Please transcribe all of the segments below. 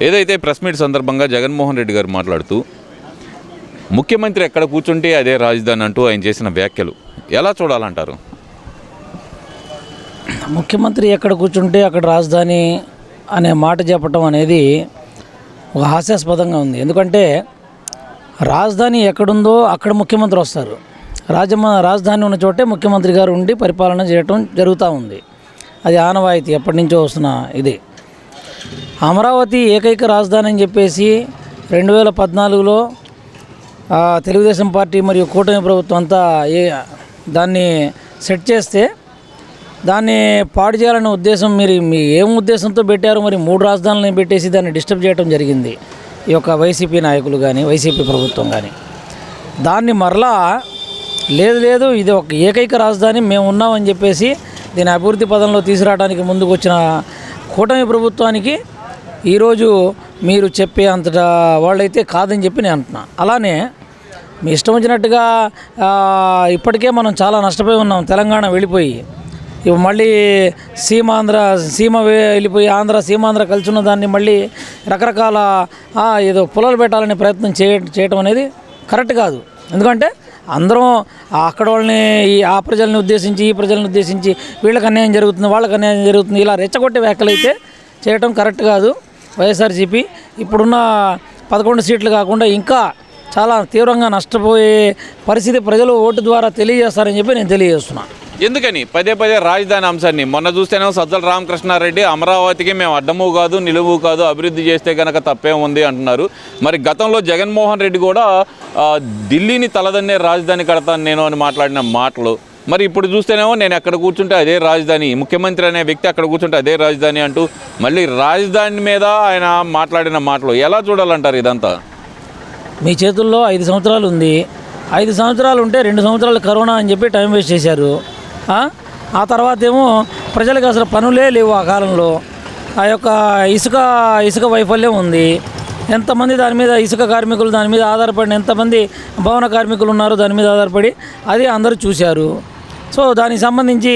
ఏదైతే press meet సందర్భంగా జగన్మోహన్ రెడ్డి గారు మాట్లాడుతూ ముఖ్యమంత్రి ఎక్కడ కూర్చుంటే అదే రాజధాని అంటూ ఆయన చేసిన వ్యాఖ్యలు ఎలా చూడాలంటారు? ముఖ్యమంత్రి ఎక్కడ కూర్చుంటే అక్కడ రాజధాని అనే మాట చెప్పటం అనేది ఒక హాస్యాస్పదంగా ఉంది. ఎందుకంటే రాజధాని ఎక్కడుందో అక్కడ ముఖ్యమంత్రి వస్తారు. రాజధాని ఉన్న చోటే ముఖ్యమంత్రి గారు ఉండి పరిపాలన చేయటం జరుగుతూ ఉంది. అది ఆనవాయితీ ఎప్పటి నుంచో వస్తున్న ఇది. అమరావతి ఏకైక రాజధాని అని చెప్పేసి 2014లో తెలుగుదేశం పార్టీ మరియు కూటమి ప్రభుత్వం అంతా దాన్ని సెట్ చేస్తే దాన్ని పాడు చేయాలనే ఉద్దేశం మీ ఏం ఉద్దేశంతో పెట్టారు? మరి 3 రాజధానులను పెట్టేసి దాన్ని డిస్టర్బ్ చేయడం జరిగింది ఈ యొక్క వైసీపీ నాయకులు కానీ వైసీపీ ప్రభుత్వం కానీ. దాన్ని మరలా లేదు ఇది ఒక ఏకైక రాజధాని మేము ఉన్నామని చెప్పేసి దీని అభివృద్ధి పదంలో తీసుకురావడానికి ముందుకు వచ్చిన కూటమి ప్రభుత్వానికి ఈరోజు మీరు చెప్పే అంతటా వాళ్ళైతే కాదని చెప్పి నేను అంటున్నా. అలానే మీ ఇష్టం వచ్చినట్టుగా ఇప్పటికే మనం చాలా నష్టపోయి ఉన్నాం. తెలంగాణ వెళ్ళిపోయి ఇవి మళ్ళీ సీమ వెళ్ళిపోయి సీమాంధ్ర కలిసి ఉన్న దాన్ని మళ్ళీ రకరకాల ఏదో పొలాలు పెట్టాలనే ప్రయత్నం చేయటం అనేది కరెక్ట్ కాదు. ఎందుకంటే అందరం అక్కడ వాళ్ళని ఆ ప్రజల్ని ఉద్దేశించి ఈ ప్రజల్ని ఉద్దేశించి వీళ్ళకి అన్యాయం జరుగుతుంది వాళ్ళకి అన్యాయం జరుగుతుంది ఇలా రెచ్చగొట్టే వ్యాఖ్యలు అయితే చేయటం కరెక్ట్ కాదు. వైఎస్ఆర్సీపీ ఇప్పుడున్న 11 సీట్లు కాకుండా ఇంకా చాలా తీవ్రంగా నష్టపోయే పరిస్థితి ప్రజలు ఓటు ద్వారా తెలియజేస్తారని చెప్పి నేను తెలియజేస్తున్నాను. ఎందుకని పదే రాజధాని అంశాన్ని మొన్న చూస్తేనే సజ్జల రామకృష్ణారెడ్డి అమరావతికి మేము అడ్డము కాదు నిలువు కాదు అభివృద్ధి చేస్తే కనుక తప్పేముంది అంటున్నారు. మరి గతంలో జగన్మోహన్ రెడ్డి కూడా ఢిల్లీని తలదన్నే రాజధాని కడతాను నేను అని మాట్లాడిన మాటలు మరి ఇప్పుడు చూస్తేనేమో నేను ఎక్కడ కూర్చుంటే అదే రాజధాని, ముఖ్యమంత్రి అనే వ్యక్తి అక్కడ కూర్చుంటే అదే రాజధాని అంటూ మళ్ళీ రాజధాని మీద ఆయన మాట్లాడిన మాటలు ఎలా చూడాలంటారు? ఇదంతా మీ చేతుల్లో 5 సంవత్సరాలు ఉంది. 5 సంవత్సరాలు ఉంటే 2 సంవత్సరాలు కరోనా అని చెప్పి టైం వేస్ట్ చేశారు. ఆ తర్వాత ఏమో ప్రజలకు అసలు పనులే లేవు. ఆ కాలంలో ఆ యొక్క ఇసుక వైఫల్యం ఉంది. ఎంతమంది దాని మీద ఇసుక కార్మికులు దాని మీద ఆధారపడి ఎంతమంది భవన కార్మికులు ఉన్నారో దాని మీద ఆధారపడి అది అందరూ చూశారు. సో దానికి సంబంధించి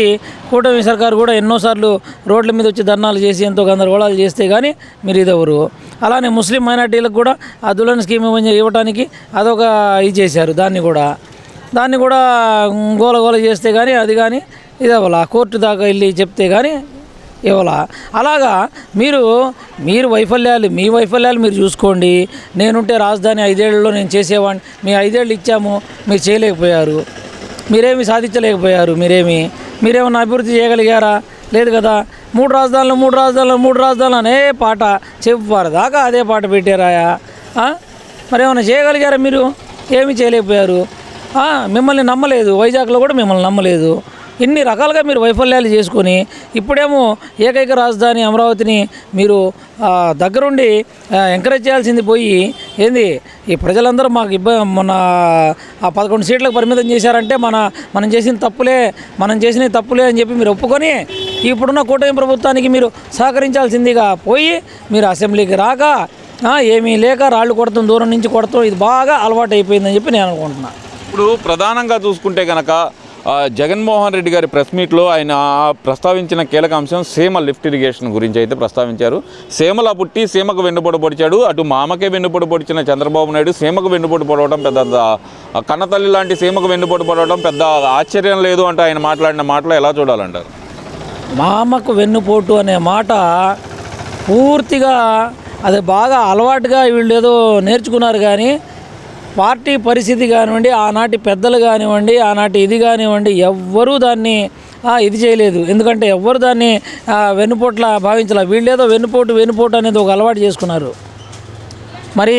కూటమి సర్కారు కూడా ఎన్నోసార్లు రోడ్ల మీద వచ్చి ధర్నాలు చేసి ఎంతో గందరగోళాలు చేస్తే కానీ మీరు ఇదెవరు. అలానే ముస్లిం మైనార్టీలకు కూడా ఆ దుల్హన్ స్కీమ్ ఇవ్వడానికి అదొక ఇది చేశారు. దాన్ని కూడా గోల చేస్తే కానీ అది కానీ ఇదవ్వాల కోర్టు దాకా వెళ్ళి చెప్తే కానీ ఇవ్వాల. అలాగా మీరు వైఫల్యాలు మీరు చూసుకోండి. నేనుంటే రాజధాని 5 ఏళ్లలో నేను చేసేవాడిని. మీ 5 ఏళ్ళు ఇచ్చాము, మీరు చేయలేకపోయారు. మీరేమి సాధించలేకపోయారు. మీరేమన్నా అభివృద్ధి చేయగలిగారా? లేదు కదా. 3 రాజధానులు అనే పాట చెప్పువారు దాకా అదే పాట పెట్టారాయా? మరేమన్నా చేయగలిగారా? మీరు ఏమీ చేయలేకపోయారు. మిమ్మల్ని నమ్మలేదు. వైజాగ్లో కూడా మిమ్మల్ని నమ్మలేదు. ఇన్ని రకాలుగా మీరు వైఫల్యాలు చేసుకొని ఇప్పుడేమో ఏకైక రాజధాని అమరావతిని మీరు దగ్గరుండి ఎంకరేజ్ చేయాల్సింది పోయి ఏంది ఈ ప్రజలందరూ మాకు మొన్న 11 సీట్లకు పరిమితం చేశారంటే మనం చేసిన తప్పులే అని చెప్పి మీరు ఒప్పుకొని ఇప్పుడున్న కూటమి ప్రభుత్వానికి మీరు సహకరించాల్సిందిగా పోయి మీరు అసెంబ్లీకి రాక ఏమీ లేక రాళ్ళు కొడతాం, దూరం నుంచి కొడతాం, ఇది బాగా అలవాటు అయిపోయిందని చెప్పి నేను అనుకుంటున్నాను. ఇప్పుడు ప్రధానంగా చూసుకుంటే కనుక జగన్మోహన్ రెడ్డి గారి ప్రెస్ మీట్లో ఆయన ప్రస్తావించిన కీలక అంశం సీమ లిఫ్ట్ ఇరిగేషన్ గురించి అయితే ప్రస్తావించారు. సీమలా పుట్టి సీమకు వెన్నుపోటు పొడిచాడు. అటు మామకే వెన్నుపోటు పొడిచిన చంద్రబాబు నాయుడు సీమకు వెన్నుపోటు పొడవడం పెద్ద కన్నతల్లి లాంటి సీమకు వెన్నుపోటు పొడవడం పెద్ద ఆశ్చర్యం లేదు అంటూ ఆయన మాట్లాడిన మాటలు ఎలా చూడాలంటారు? మామకు వెన్నుపోటు అనే మాట పూర్తిగా అది బాగా అలవాటుగా వీళ్ళు ఏదో నేర్చుకున్నారు. కానీ పార్టీ పరిస్థితి కానివ్వండి, ఆనాటి పెద్దలు కానివ్వండి, ఆనాటి ఇది కానివ్వండి, ఎవ్వరూ దాన్ని ఇది చేయలేదు. ఎందుకంటే ఎవ్వరు దాన్ని వెన్నుపోట్ల భావించాల. వీళ్ళేదో వెన్నుపోటు అనేది ఒక అలవాటు చేసుకున్నారు. మరి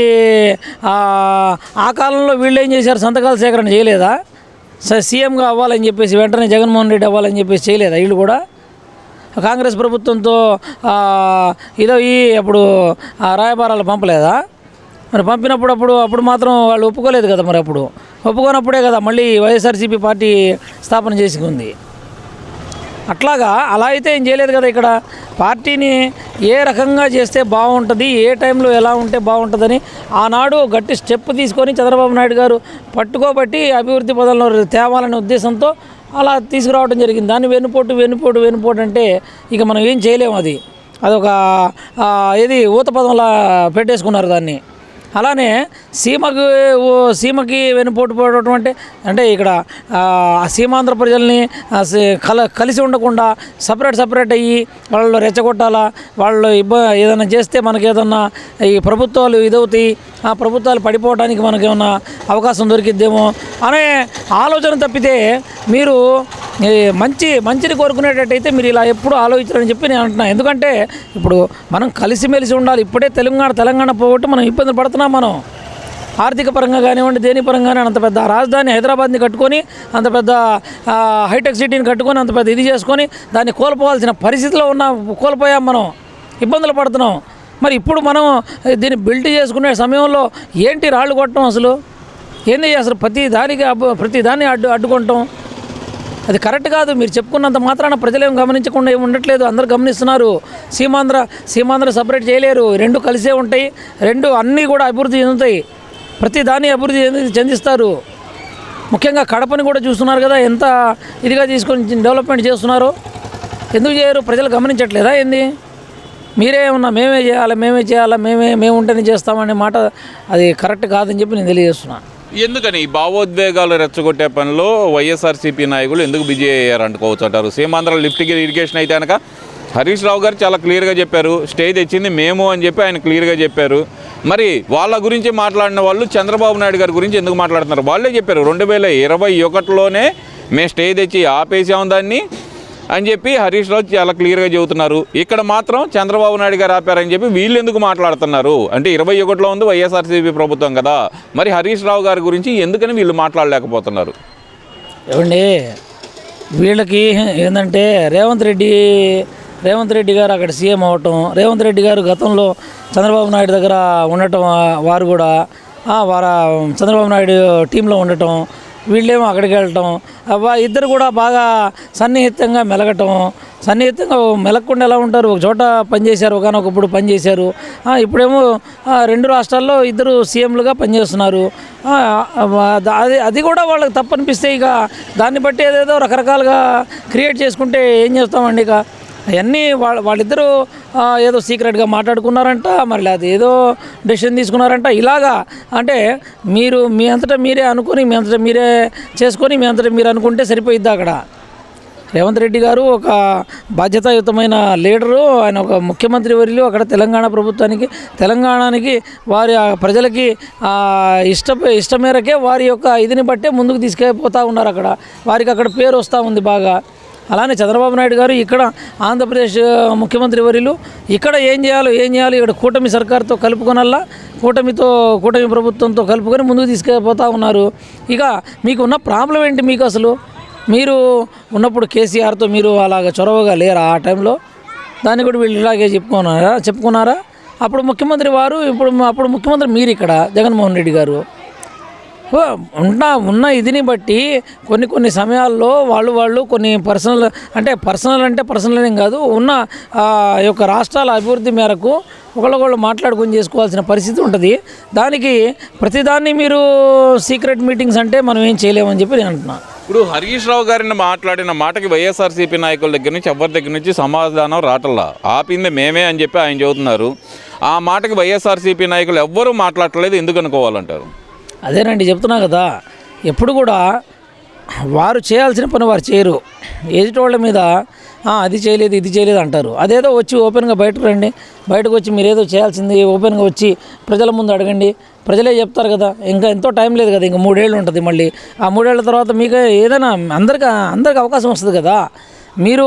ఆ కాలంలో వీళ్ళు ఏం చేశారు? సంతకాల సేకరణ చేయలేదా? సీఎంగా అవ్వాలని చెప్పేసి వెంటనే జగన్మోహన్ రెడ్డి అవ్వాలని చెప్పేసి చేయలేదా? వీళ్ళు కూడా కాంగ్రెస్ ప్రభుత్వంతో అప్పుడు రాయబారాలు పంపలేదా? మరి పంపినప్పుడు అప్పుడు మాత్రం వాళ్ళు ఒప్పుకోలేదు కదా. మరి అప్పుడు ఒప్పుకోనప్పుడే కదా మళ్ళీ వైఎస్ఆర్సీపీ పార్టీ స్థాపన చేసుకుంది. అలా అయితే ఏం చేయలేదు కదా. ఇక్కడ పార్టీని ఏ రకంగా చేస్తే బాగుంటుంది, ఏ టైంలో ఎలా ఉంటే బాగుంటుందని ఆనాడు గట్టి స్టెప్ తీసుకొని చంద్రబాబు నాయుడు గారు పట్టుకోబట్టి అభివృద్ధి పదంలో తేవాలనే ఉద్దేశంతో అలా తీసుకురావడం జరిగింది. దాన్ని వెన్నుపోటు అంటే ఇక మనం ఏం చేయలేము. అది అదొక ఏది ఊత పదంలా పెట్టేసుకున్నారు దాన్ని. అలానే సీమకి వెనుపోటు పోవడం అంటే ఇక్కడ సీమాంధ్ర ప్రజల్ని కలిసి ఉండకుండా సపరేట్ అయ్యి వాళ్ళు రెచ్చగొట్టాలా, వాళ్ళు ఏదైనా చేస్తే మనకి ఏదన్నా ఈ ప్రభుత్వాలు ఇదవుతాయి, ఆ ప్రభుత్వాలు పడిపోవడానికి మనకి ఏమన్నా అవకాశం దొరికిద్దేమో అనే ఆలోచన తప్పితే మీరు మంచిని కోరుకునేటట్టయితే మీరు ఇలా ఎప్పుడు ఆలోచించారని చెప్పి నేను అంటున్నాను. ఎందుకంటే ఇప్పుడు మనం కలిసిమెలిసి ఉండాలి. ఇప్పుడే తెలంగాణ పోగొట్టి మనం ఇబ్బంది పడుతున్నాం. మనం ఆర్థిక పరంగా కానివ్వండి, దేని పరంగానే అంత పెద్ద రాజధాని హైదరాబాద్ని కట్టుకొని, అంత పెద్ద హైటెక్ సిటీని కట్టుకొని, అంత పెద్ద ఇది చేసుకొని దాన్ని కోల్పోవాల్సిన పరిస్థితిలో కోల్పోయాం. మనం ఇబ్బందులు పడుతున్నాం. మరి ఇప్పుడు మనం దీన్ని బిల్డ్ చేసుకునే సమయంలో ఏంటి రాళ్ళు కొట్టడం, అసలు ఏంది, అసలు ప్రతి దాన్ని అడ్డుకుంటాం. అది కరెక్ట్ కాదు. మీరు చెప్పుకున్నంత మాత్రాన ప్రజలేం గమనించకుండా ఏమి ఉండట్లేదు, అందరూ గమనిస్తున్నారు. సీమాంధ్ర సపరేట్ చేయలేరు, రెండు కలిసే ఉంటాయి, రెండు అన్నీ కూడా అభివృద్ధి చెందుతాయి, ప్రతి దాన్ని అభివృద్ధి చెందిస్తారు. ముఖ్యంగా కడపని కూడా చూస్తున్నారు కదా, ఎంత ఇదిగా తీసుకొని డెవలప్మెంట్ చేస్తున్నారో. ఎందుకు చేయరు? ప్రజలు గమనించట్లేదా ఏంది? మీరే ఉన్నా మేమే చేయాలా మేము ఉంటేనే చేస్తామనే మాట అది కరెక్ట్ కాదని చెప్పి నేను తెలియజేస్తున్నాను. ఎందుకని ఈ భావోద్వేగాలు రెచ్చగొట్టే పనిలో వైఎస్ఆర్సీపీ నాయకులు ఎందుకు బిజీ అయ్యారు అనుకోవచ్చు అంటారు? సీమాంధ్ర లిఫ్ట్కి ఇరిగేషన్ అయితే కనుక హరీష్ రావు గారు చాలా క్లియర్గా చెప్పారు, స్టే తెచ్చింది మేము అని చెప్పి ఆయన క్లియర్గా చెప్పారు. మరి వాళ్ళ గురించి మాట్లాడిన వాళ్ళు చంద్రబాబు నాయుడు గారి గురించి ఎందుకు మాట్లాడుతున్నారు? వాళ్ళే చెప్పారు 2021లోనే మేము స్టే తెచ్చి ఆపేసాం దాన్ని అని చెప్పి హరీష్ రావు చాలా క్లియర్గా చెబుతున్నారు. ఇక్కడ మాత్రం చంద్రబాబు నాయుడు గారు ఆపారని చెప్పి వీళ్ళు ఎందుకు మాట్లాడుతున్నారు? అంటే 21లో ఉంది వైఎస్ఆర్సీపీ ప్రభుత్వం కదా, మరి హరీష్ రావు గారి గురించి ఎందుకని వీళ్ళు మాట్లాడలేకపోతున్నారు? ఏమండి, వీళ్ళకి ఏంటంటే రేవంత్ రెడ్డి గారు అక్కడ సీఎం అవ్వటం, రేవంత్ రెడ్డి గారు గతంలో చంద్రబాబు నాయుడు దగ్గర ఉండటం, వారు కూడా చంద్రబాబు నాయుడు టీంలో ఉండటం, వీళ్ళేమో అక్కడికి వెళ్ళటం, ఇద్దరు కూడా బాగా సన్నిహితంగా మెలగకుండా ఎలా ఉంటారు? ఒక చోట పనిచేశారు, ఒకనొకప్పుడు పనిచేశారు. ఇప్పుడేమో రెండు రాష్ట్రాల్లో ఇద్దరు సీఎంలుగా పనిచేస్తున్నారు. అది కూడా వాళ్ళకి తప్పనిపిస్తే ఇక దాన్ని బట్టి ఏదేదో రకరకాలుగా క్రియేట్ చేసుకుంటే ఏం చేస్తామండి? ఇక అవన్నీ వాళ్ళిద్దరూ ఏదో సీక్రెట్గా మాట్లాడుకున్నారంట, మరి అది ఏదో డెసిషన్ తీసుకున్నారంట. ఇలాగా అంటే మీరు మీ అంతటా మీరే అనుకొని, మీ అంతటా మీరే చేసుకొని, మీ అంతటా మీరు అనుకుంటే సరిపోయిద్ది. అక్కడ రేవంత్ రెడ్డి గారు ఒక బాధ్యతాయుతమైన లీడరు, ఆయన ఒక ముఖ్యమంత్రి వర్యులు. అక్కడ తెలంగాణకి వారి ప్రజలకి ఇష్ట మేరకే వారి యొక్క ఇదిని బట్టే ముందుకు తీసుకెళ్ళిపోతూ ఉన్నారు. వారికి అక్కడ పేరు వస్తూ ఉంది బాగా. అలానే చంద్రబాబు నాయుడు గారు ఇక్కడ ఆంధ్రప్రదేశ్ ముఖ్యమంత్రి వర్యులు ఇక్కడ ఏం చేయాలి, ఇక్కడ కూటమి సర్కార్తో కలుపుకొనల్లా, కూటమి ప్రభుత్వంతో కలుపుకొని ముందుకు తీసుకెళ్ళిపోతూ ఉన్నారు. ఇక మీకు ఉన్న ప్రాబ్లం ఏంటి? మీకు అసలు మీరు ఉన్నప్పుడు కేసీఆర్తో మీరు అలాగ చొరవగా లేరా ఆ టైంలో? దాన్ని కూడా వీళ్ళు ఇలాగే చెప్పుకున్నారా? అప్పుడు ముఖ్యమంత్రి వారు, అప్పుడు ముఖ్యమంత్రి మీరు ఇక్కడ జగన్మోహన్ రెడ్డి గారు. ఉన్న ఇదిని బట్టి కొన్ని సమయాల్లో వాళ్ళు కొన్ని పర్సనల్ ఏం కాదు, ఉన్న యొక్క రాష్ట్రాల అభివృద్ధి మేరకు ఒకళ్ళొకళ్ళు మాట్లాడుకొని చేసుకోవాల్సిన పరిస్థితి ఉంటుంది. దానికి ప్రతిదాన్ని మీరు సీక్రెట్ మీటింగ్స్ అంటే మనం ఏం చేయలేమని చెప్పి నేను అంటున్నాను. ఇప్పుడు హరీష్ రావు గారిని మాట్లాడిన మాటకి వైఎస్ఆర్సీపీ నాయకుల దగ్గర నుంచి ఎవరి దగ్గర నుంచి సమాధానం రావట్లా. ఆపింది మేమే అని చెప్పి ఆయన చెబుతున్నారు. ఆ మాటకి వైఎస్ఆర్సీపీ నాయకులు ఎవ్వరూ మాట్లాడట్లేదు, ఎందుకు అనుకోవాలంటారు? అదేనండి చెప్తున్నా కదా, ఎప్పుడు కూడా వారు చేయాల్సిన పని వారు చేయరు. ఎదుటోళ్ళ మీద అది చేయలేదు ఇది చేయలేదు అంటారు. అదేదో వచ్చి ఓపెన్గా బయటకు వచ్చి మీరు ఏదో చేయాల్సింది ఓపెన్గా వచ్చి ప్రజల ముందు అడగండి, ప్రజలే చెప్తారు కదా. ఇంకా ఎంతో టైం లేదు కదా, ఇంకా 3 ఏళ్ళు ఉంటుంది. మళ్ళీ ఆ 3 ఏళ్ల తర్వాత మీకు ఏదైనా అందరికి అవకాశం వస్తుంది కదా. మీరు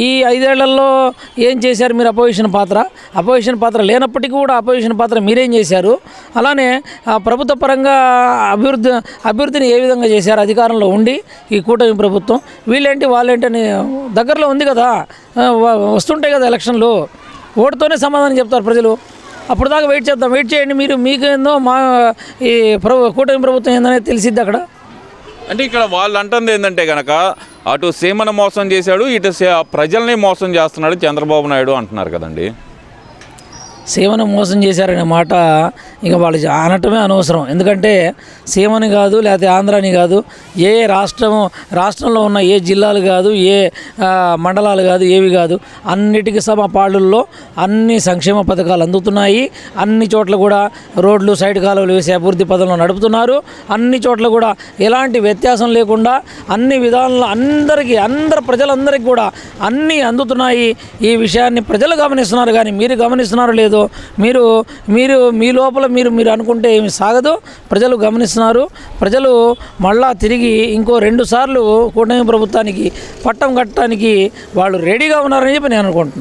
ఈ 5 ఏళ్లలో ఏం చేశారు? మీరు అపోజిషన్ పాత్ర లేనప్పటికీ కూడా అపోజిషన్ పాత్ర మీరేం చేశారు? అలానే ప్రభుత్వ పరంగా అభివృద్ధిని ఏ విధంగా చేశారు? అధికారంలో ఉండి ఈ కూటమి ప్రభుత్వం వీళ్ళేంటి వాళ్ళేంటి అని దగ్గరలో ఉంది కదా, వస్తుంటాయి కదా ఎలక్షన్లు. ఓటుతోనే సమాధానం చెప్తారు ప్రజలు. అప్పుడు దాకా వెయిట్ చేయండి. మీకేందో ఈ కూటమి ప్రభుత్వం ఏందనేది తెలిసిద్ది అక్కడ. అంటే ఇక్కడ వాళ్ళు అంటుంది ఏంటంటే కనుక అటు సీమను మోసం చేశాడు, ఇటు ప్రజల్ని మోసం చేస్తున్నాడు చంద్రబాబు నాయుడు అంటున్నారు కదండి. సీమను మోసం చేశారనే మాట ఇక వాళ్ళు అనటమే అనవసరం. ఎందుకంటే సీమని కాదు, లేకపోతే ఆంధ్రాని కాదు, ఏ రాష్ట్రంలో ఉన్న ఏ జిల్లాలు కాదు, ఏ మండలాలు కాదు, ఏవి కాదు, అన్నిటికీ సమపాళ్ళల్లో అన్ని సంక్షేమ పథకాలు అందుతున్నాయి. అన్ని చోట్ల కూడా రోడ్లు, సైడ్ కాలువలు వేసి అభివృద్ధి పదంలో నడుపుతున్నారు. అన్ని చోట్ల కూడా ఎలాంటి వ్యత్యాసం లేకుండా అన్ని విధానాల్లో అందరి ప్రజలందరికీ కూడా అన్నీ అందుతున్నాయి. ఈ విషయాన్ని ప్రజలు గమనిస్తున్నారు, కానీ మీరు గమనిస్తున్నారో లేదో, మీరు మీ లోపల మీరు అనుకుంటే ఏమి సాగదు. ప్రజలు గమనిస్తున్నారు. ప్రజలు మళ్ళా తిరిగి ఇంకో 2 సార్లు కూటమి ప్రభుత్వానికి పట్టం కట్టడానికి వాళ్ళు రెడీగా ఉన్నారని చెప్పి నేను అనుకుంటున్నాను.